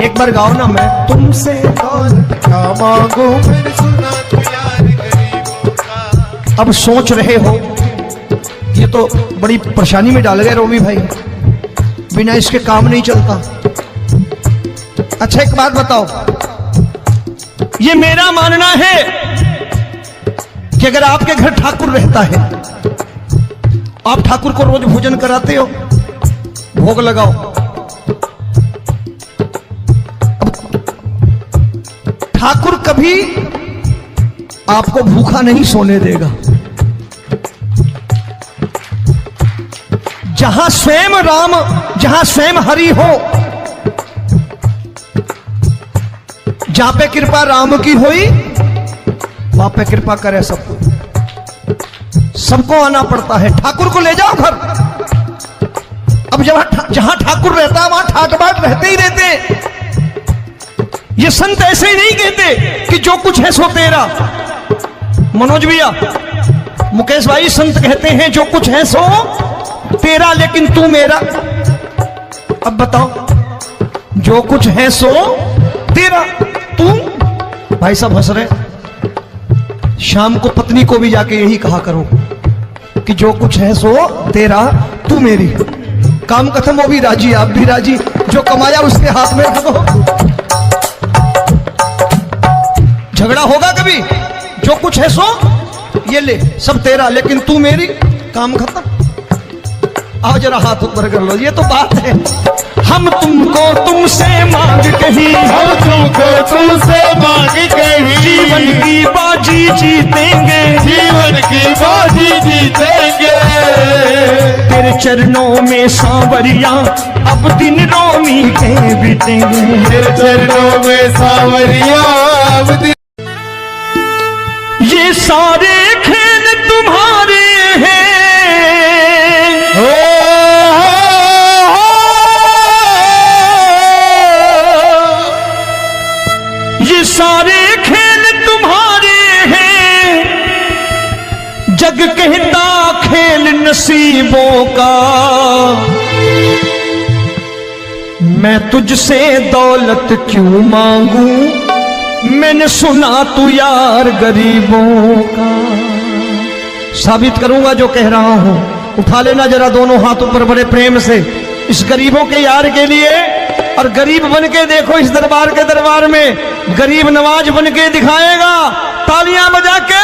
एक बार गाओ ना, मैं तुमसे क्या मांगू मैंने सुना तू यार गरीबों का। अब सोच रहे हो ये तो बड़ी परेशानी में डाल गए रोमी भाई, बिना इसके काम नहीं चलता। अच्छा एक बात बताओ, ये मेरा मानना है कि अगर आपके घर ठाकुर रहता है, आप ठाकुर को रोज भोजन कराते हो, भोग लगाओ, ठाकुर कभी आपको भूखा नहीं सोने देगा। जहां स्वयं राम, जहां स्वयं हरि हो, जहां पे कृपा राम की हुई वहां पे कृपा करे सबको। सबको आना पड़ता है, ठाकुर को ले जाओ घर। अब जहां ठाकुर रहता है वहां ठाट बाट रहते ही रहते। ये संत ऐसे ही नहीं कहते कि जो कुछ है सो तेरा। मनोज भैया, मुकेश भाई, संत कहते हैं जो कुछ है सो तेरा लेकिन तू मेरा। अब बताओ, जो कुछ है सो तेरा, तू। भाई साहब हंस रहे। शाम को पत्नी को भी जाके यही कहा करो कि जो कुछ है सो तेरा, तू मेरी। काम खत्म, वो भी राजी, आप भी राजी, जो कमाया उसके हाथ में रखो। झगड़ा होगा कभी? जो कुछ है सो ये ले, सब तेरा लेकिन तू मेरी, काम खत्म। आओ जरा हाथ ऊपर कर लो, ये तो बात है। हम तुमको तुमसे मांग कही, हम तुमको तुमसे मांग कही। जीवन की बाजी जीतेंगे, जीवन की बाजी जीतेंगे। तेरे चरणों में सांवरिया अब दिन रोमी के बीतेंगे। तेरे चरणों में सांवरिया अब दिन। ये सारे खेल तुम्हारे हैं, ये सारे खेल तुम्हारे हैं। जग कहता खेल नसीबों का, मैं तुझसे दौलत क्यों मांगू, मैंने सुना तू यार गरीबों का। साबित करूंगा जो कह रहा हूं। उठा लेना जरा दोनों हाथों पर बड़े प्रेम से, इस गरीबों के यार के लिए। और गरीब बन के देखो इस दरबार के दरबार में, गरीब नवाज बन के दिखाएगा तालियां बजा के।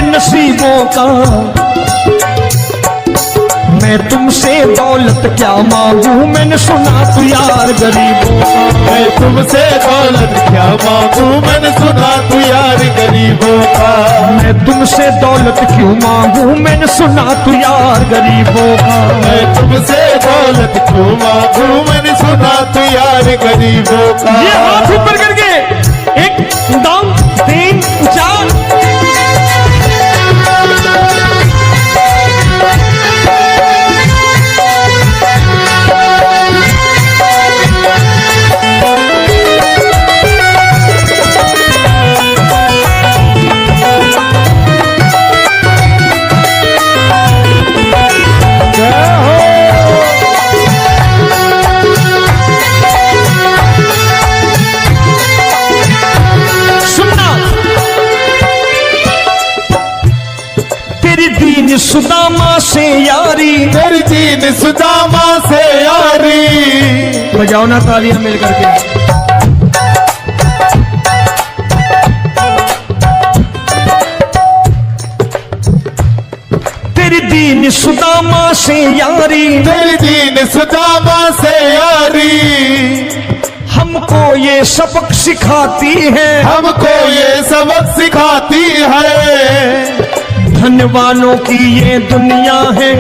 नसीबों का मैं तुमसे दौलत क्या मांगू, मैंने सुना तू यार गरीबों का। मैं तुमसे दौलत क्या मांगू, मैंने सुना तू यार गरीबों का। मैं तुमसे दौलत क्यों मांगू, मैंने सुना तू यार गरीबों का। मैं तुमसे दौलत क्यों मांगू, मैंने सुना तू यार गरीबों का। ये हाथ ऊपर करके 1 2 3 4 सुदामा से यारी, तेरी दीन सुदामा से यारी। बजाओ ना तालियां मिल करके। तेरी दीन सुदामा से यारी, तेरी दीन सुदामा से यारी। हमको ये सबक सिखाती है, हमको ये सबक सिखाती है। धनवानों की ये दुनिया है,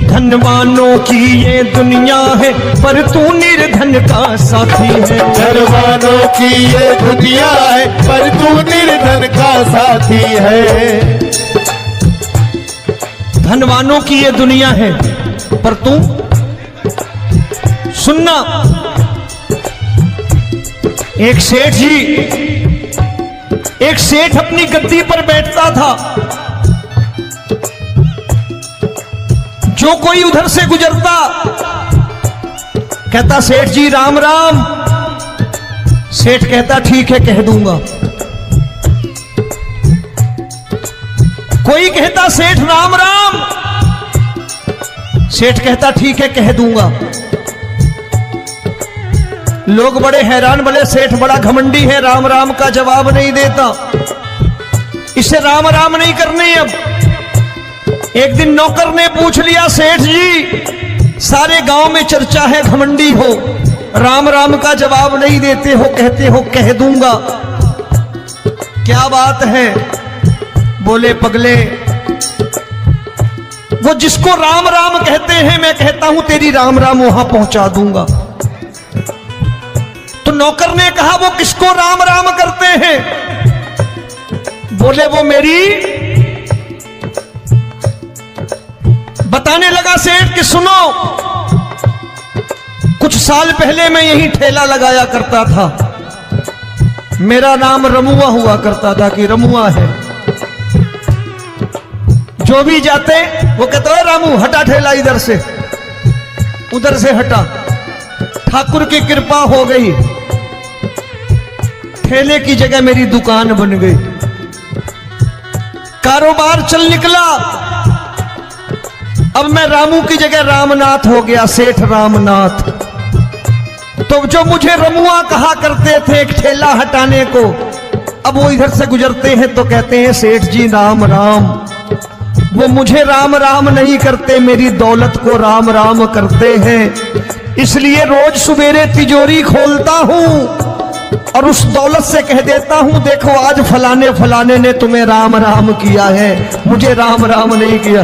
धनवानों की ये दुनिया है, पर तू निर्धन का साथी है। धनवानों की ये दुनिया है, पर तू निर्धन का साथी है। धनवानों की ये दुनिया है, पर तू सुनना। एक सेठ अपनी गद्दी पर बैठता था। जो कोई उधर से गुजरता कहता सेठ जी राम राम। सेठ कहता ठीक है कह दूंगा। कोई कहता सेठ राम राम। सेठ कहता ठीक है कह दूंगा। लोग बड़े हैरान, बोले सेठ बड़ा घमंडी है, राम राम का जवाब नहीं देता, इसे राम राम नहीं करने। अब एक दिन नौकर ने पूछ लिया सेठ जी सारे गांव में चर्चा है घमंडी हो, राम राम का जवाब नहीं देते हो, कहते हो कह दूंगा, क्या बात है? बोले पगले वो जिसको राम राम कहते हैं मैं कहता हूं तेरी राम राम वहां पहुंचा दूंगा। तो नौकर ने कहा वो किसको राम राम करते हैं? बोले वो मेरी। बताने लगा सेठ कि सुनो, कुछ साल पहले मैं यही ठेला लगाया करता था, मेरा नाम रमुआ हुआ करता था कि रमुआ है। जो भी जाते वो कहते हैं रामू हटा ठेला इधर से, उधर से हटा। ठाकुर की कृपा हो गई, ठेले की जगह मेरी दुकान बन गई, कारोबार चल निकला। अब मैं रामू की जगह रामनाथ हो गया, सेठ रामनाथ। तो जो मुझे रमुआ कहा करते थे एक ठेला हटाने को, अब वो इधर से गुजरते हैं तो कहते हैं सेठ जी राम राम। वो मुझे राम राम नहीं करते, मेरी दौलत को राम राम करते हैं। इसलिए रोज सवेरे तिजोरी खोलता हूं और उस दौलत से कह देता हूं देखो आज फलाने फलाने ने तुम्हें राम राम किया है, मुझे राम राम नहीं किया।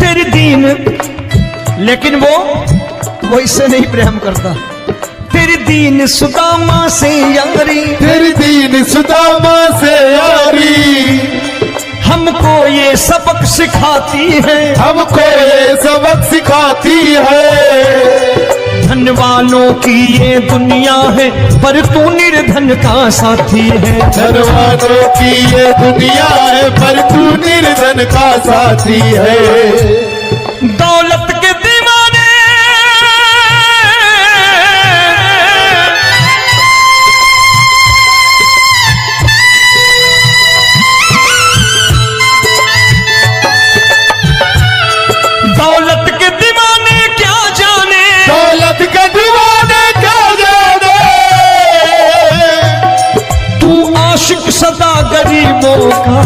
तेरी दीन, लेकिन वो इससे नहीं प्रेम करता। तेरी दीन सुदामा से यारी, तेरी दीन सुदामा से यारी हमको ये सबक सिखाती है, हमको ये सबक सिखाती है। धन वालों की ये दुनिया है पर तू निर्धन का साथी है। धन वालों की ये दुनिया है पर तू निर्धन का साथी है। दौलत के दीवाने दौलत के दीवाने क्या जाने, दौलत के दीवाने क्या जाने, तू आशिक सदा गरीबों का।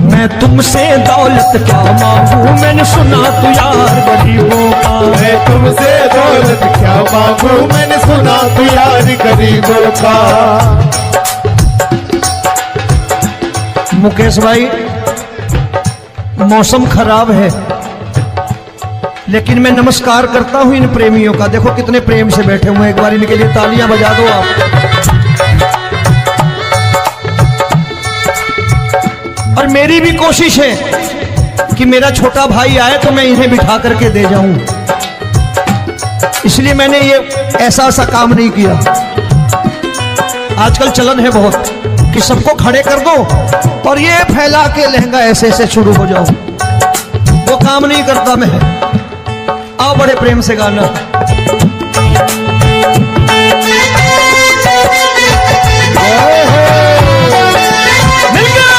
मैं तुमसे दौलत क्या मांगू, मैंने सुना तू यार गरीबों का। मैं तुमसे दौलत क्या मांगू, मैंने सुना तू यार गरीबों का। मुकेश भाई, मौसम खराब है लेकिन मैं नमस्कार करता हूं इन प्रेमियों का। देखो कितने प्रेम से बैठे हुए हैं, एक बार इनके लिए तालियां बजा दो आप। और मेरी भी कोशिश है कि मेरा छोटा भाई आए तो मैं इन्हें बिठा करके दे जाऊं, इसलिए मैंने ये ऐसा काम नहीं किया। आजकल चलन है बहुत कि सबको खड़े कर दो और ये फैला के लहंगा ऐसे ऐसे शुरू हो जाओ, वो काम नहीं करता मैं। आओ बड़े प्रेम से गाना। मिल गया।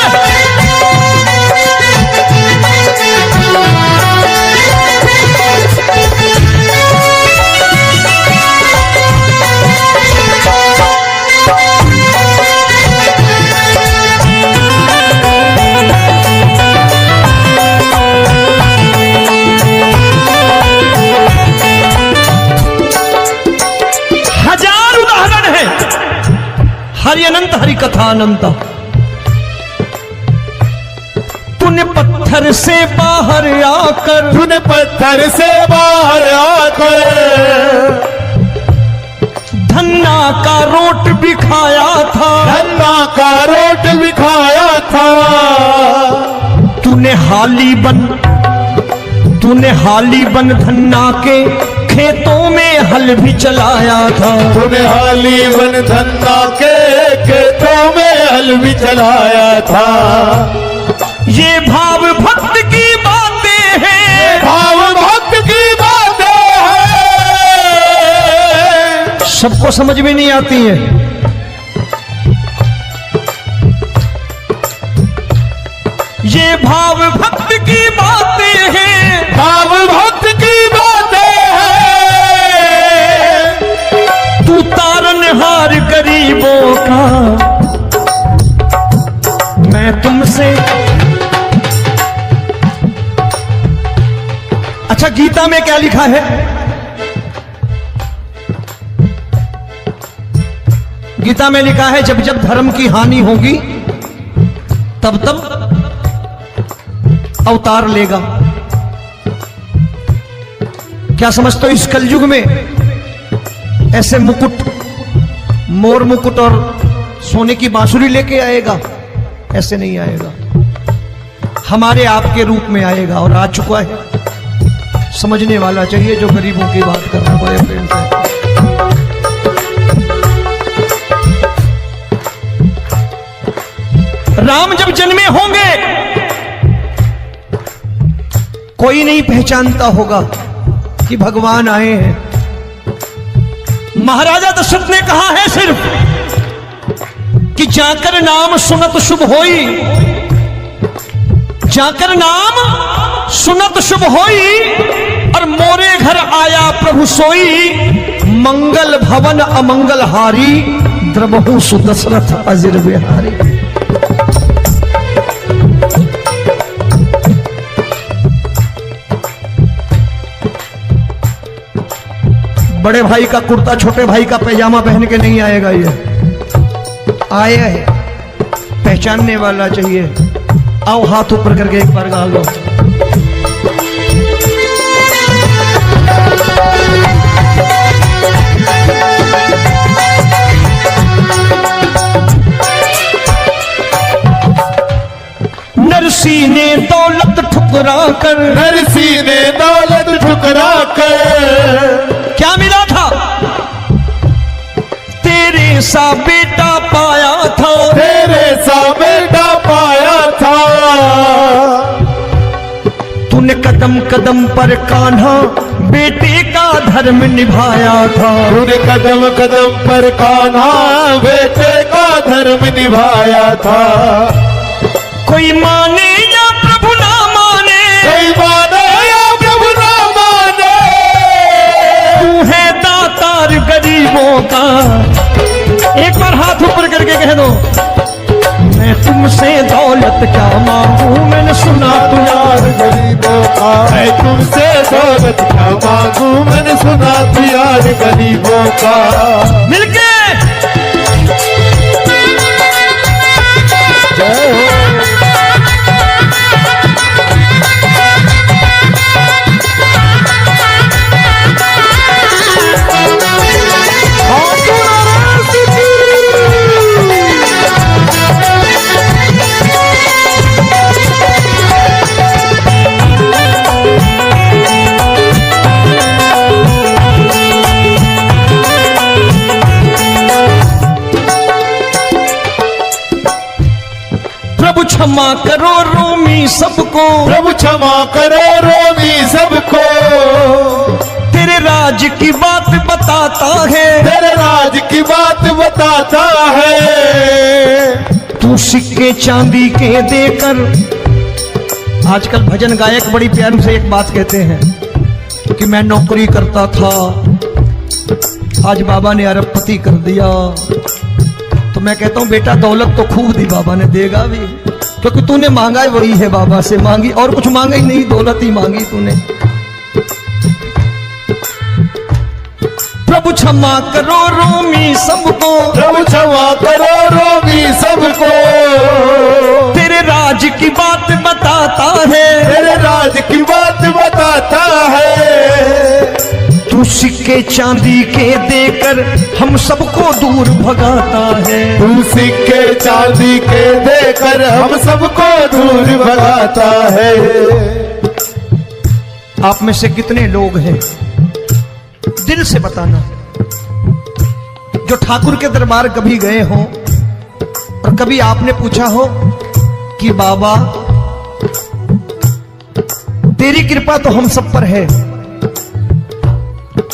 हरि अनंत हरि कथा अनंत। तूने पत्थर से बाहर आकर, तूने पत्थर से बाहर आकर धन्ना का रोट भी खाया था, धन्ना का रोट भी खाया था। तूने हाली बन धन्ना के खेतों में हल भी चलाया था। तूने हाली बन धन्ना के खेतों में हल भी चलाया था। ये भाव भक्त की बातें हैं, भाव भक्त की बातें हैं, सबको समझ में नहीं आती है। ये भाव भक्त की बातें हैं, भाव भक्त की बातें हैं। तू तारनहार गरीबों का। मैं तुमसे अच्छा, गीता में क्या लिखा है? गीता में लिखा है जब जब धर्म की हानि होगी तब तब अवतार लेगा। क्या समझते हो इस कलयुग में ऐसे मुकुट, मोर मुकुट और सोने की बांसुरी लेके आएगा? ऐसे नहीं आएगा, हमारे आपके रूप में आएगा और आ चुका है। समझने वाला चाहिए जो गरीबों की बात कर रहा है बड़े प्रेम से। राम जब जन्मे होंगे कोई नहीं पहचानता होगा कि भगवान आए हैं। महाराजा दशरथ ने कहा है सिर्फ कि जाकर नाम सुनत शुभ होई, जाकर नाम सुनत शुभ होई और मोरे घर आया प्रभु सोई। मंगल भवन अमंगल हारी, द्रबहु सुदशरथ अजिर बिहारी। बड़े भाई का कुर्ता छोटे भाई का पैजामा पहन के नहीं आएगा, ये आया है पहचानने वाला चाहिए। आओ हाथ ऊपर करके एक बार गा लो। नरसी ने दौलत ठुकरा कर, नरसी ने दौलत ठुकरा कर, क्या मिला था? तेरे सा बेटा पाया था, तेरे सा बेटा पाया था। तूने कदम कदम पर कान्हा बेटे का धर्म निभाया था। तूने कदम कदम पर कान्हा बेटे का धर्म निभाया था। कोई माने या प्रभु ना माने, कोई माने या प्रभु ना माने, तू है दातार गरीबों का। एक बार हाथ ऊपर करके कह दो, मैं तुमसे दौलत क्या मांगू, मैंने सुना तू यार गरीबों का। मैं तुमसे दौलत क्या मांगू, मैंने सुना तू यार गरीबों का। मिलके प्रभु क्षमा करो रोमी सबको, प्रभु क्षमा करो रोमी सबको। तेरे राज की बात बताता है, तेरे राज की बात बताता है। तू सिक्के चांदी के देकर। आजकल भजन गायक बड़ी प्यार से एक बात कहते हैं कि मैं नौकरी करता था, आज बाबा ने अरबपति कर दिया। तो मैं कहता हूं बेटा दौलत तो खूब दी बाबा ने, देगा भी, क्योंकि तूने मांगा ही वही है बाबा से, मांगी और कुछ मांगा ही नहीं, दौलत ही मांगी तूने। प्रभु क्षमा करो रोमी सबको, प्रभु क्षमा करो रोमी सबको। तेरे राज की बात बताता है, तेरे राज की बात बताता है। तू सिक्के चांदी के देकर हम सबको दूर भगाता है। तू सिक्के चांदी के देकर हम सबको दूर भगाता है। आप में से कितने लोग हैं, दिल से बताना, जो ठाकुर के दरबार कभी गए हो और कभी आपने पूछा हो कि बाबा तेरी कृपा तो हम सब पर है,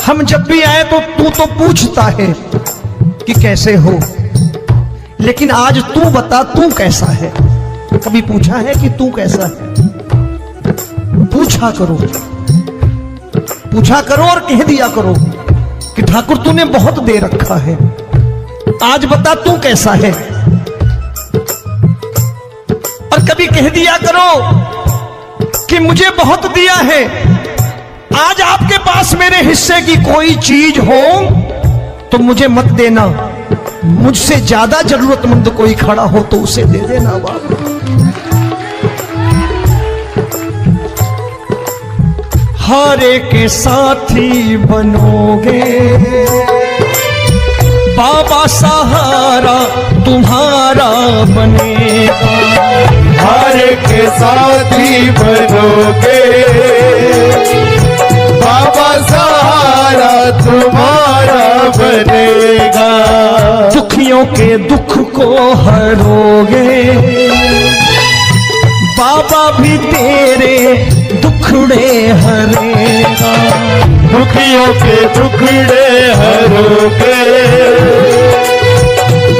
हम जब भी आए तो तू तो पूछता है कि कैसे हो, लेकिन आज तू बता तू कैसा है। कभी पूछा है कि तू कैसा है? पूछा करो, पूछा करो और कह दिया करो कि ठाकुर तूने बहुत दे रखा है, आज बता तू कैसा है। और कभी कह दिया करो कि मुझे बहुत दिया है, आज आपके पास मेरे हिस्से की कोई चीज हो तो मुझे मत देना, मुझसे ज्यादा जरूरतमंद कोई खड़ा हो तो उसे दे देना बाबा। हारे के साथी बनोगे बाबा, सहारा तुम्हारा बनेगा। हारे के साथी बनोगे बाबा, सहारा तुम्हारा बनेगा। दुखियों के दुख को हरोगे बाबा, भी तेरे दुखड़े हरेगा। दुखियों के दुखड़े हरोगे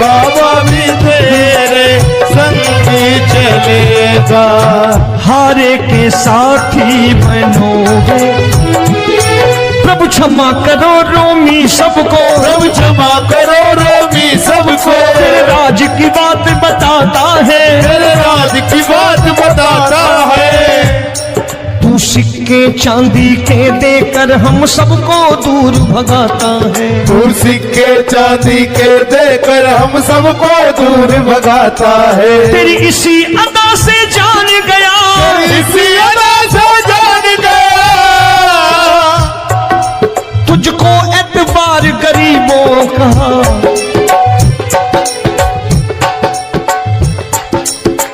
बाबा, भी तेरे संग चलेगा। हारे के साथी बनोगे, प्रभु क्षमा करो रोमी सबको, प्रभु क्षमा करो रोमी सबको। तेरे राज की बात बताता है, तेरे राज की बात बताता है। तू सिक्के चांदी के देकर हम सबको दूर भगाता है। तू सिक्के चांदी के देकर हम सबको दूर भगाता है। तेरी इसी अदा से जान गया, इसी अदा से जान गया, तुझको एतबार गरीबों का।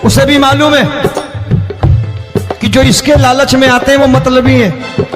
उसे भी मालूम है कि जो इसके लालच में आते हैं वो मतलबी हैं।